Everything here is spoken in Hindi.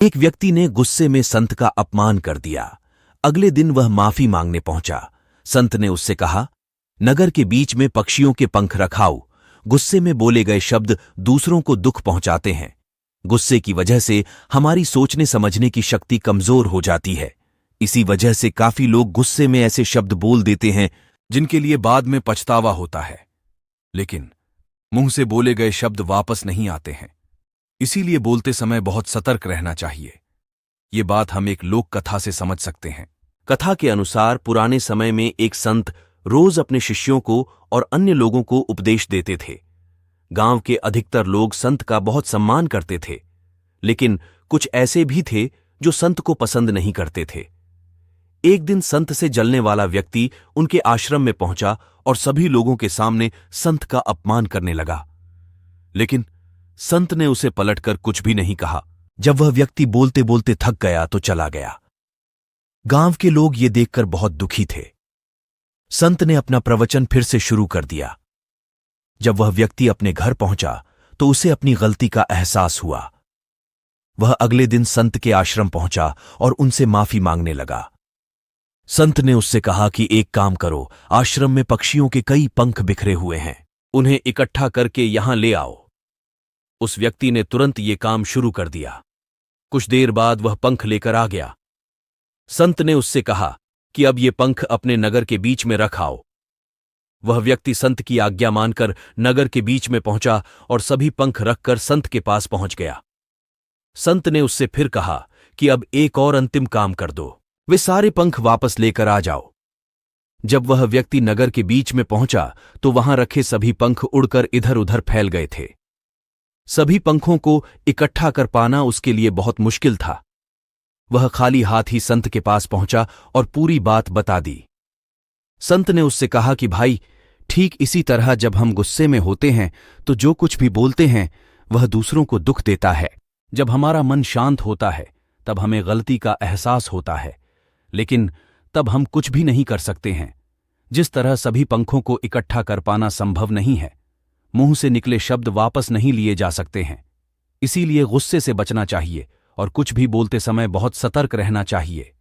एक व्यक्ति ने गुस्से में संत का अपमान कर दिया। अगले दिन वह माफी मांगने पहुंचा। संत ने उससे कहा, नगर के बीच में पक्षियों के पंख रखाओ। गुस्से में बोले गए शब्द दूसरों को दुख पहुंचाते हैं। गुस्से की वजह से हमारी सोचने समझने की शक्ति कमजोर हो जाती है। इसी वजह से काफी लोग गुस्से में ऐसे शब्द बोल देते हैं जिनके लिए बाद में पछतावा होता है, लेकिन मुंह से बोले गए शब्द वापस नहीं आते हैं। इसीलिए बोलते समय बहुत सतर्क रहना चाहिए। ये बात हम एक लोक कथा से समझ सकते हैं। कथा के अनुसार पुराने समय में एक संत रोज अपने शिष्यों को और अन्य लोगों को उपदेश देते थे। गांव के अधिकतर लोग संत का बहुत सम्मान करते थे, लेकिन कुछ ऐसे भी थे जो संत को पसंद नहीं करते थे। एक दिन संत से जलने वाला व्यक्ति उनके आश्रम में पहुंचा और सभी लोगों के सामने संत का अपमान करने लगा, लेकिन संत ने उसे पलटकर कुछ भी नहीं कहा। जब वह व्यक्ति बोलते बोलते थक गया तो चला गया। गांव के लोग ये देखकर बहुत दुखी थे। संत ने अपना प्रवचन फिर से शुरू कर दिया। जब वह व्यक्ति अपने घर पहुंचा तो उसे अपनी गलती का एहसास हुआ। वह अगले दिन संत के आश्रम पहुंचा और उनसे माफी मांगने लगा। संत ने उससे कहा कि एक काम करो, आश्रम में पक्षियों के कई पंख बिखरे हुए हैं, उन्हें इकट्ठा करके यहां ले आओ। उस व्यक्ति ने तुरंत ये काम शुरू कर दिया। कुछ देर बाद वह पंख लेकर आ गया। संत ने उससे कहा कि अब ये पंख अपने नगर के बीच में रख आओ। वह व्यक्ति संत की आज्ञा मानकर नगर के बीच में पहुंचा और सभी पंख रखकर संत के पास पहुंच गया। संत ने उससे फिर कहा कि अब एक और अंतिम काम कर दो, वे सारे पंख वापस लेकर आ जाओ। जब वह व्यक्ति नगर के बीच में पहुंचा तो वहां रखे सभी पंख उड़कर इधर उधर फैल गए थे। सभी पंखों को इकट्ठा कर पाना उसके लिए बहुत मुश्किल था। वह खाली हाथ ही संत के पास पहुंचा और पूरी बात बता दी। संत ने उससे कहा कि भाई, ठीक इसी तरह जब हम गुस्से में होते हैं तो जो कुछ भी बोलते हैं वह दूसरों को दुख देता है। जब हमारा मन शांत होता है तब हमें गलती का एहसास होता है, लेकिन तब हम कुछ भी नहीं कर सकते हैं। जिस तरह सभी पंखों को इकट्ठा कर पाना संभव नहीं है, मुंह से निकले शब्द वापस नहीं लिए जा सकते हैं। इसीलिए गुस्से से बचना चाहिए और कुछ भी बोलते समय बहुत सतर्क रहना चाहिए।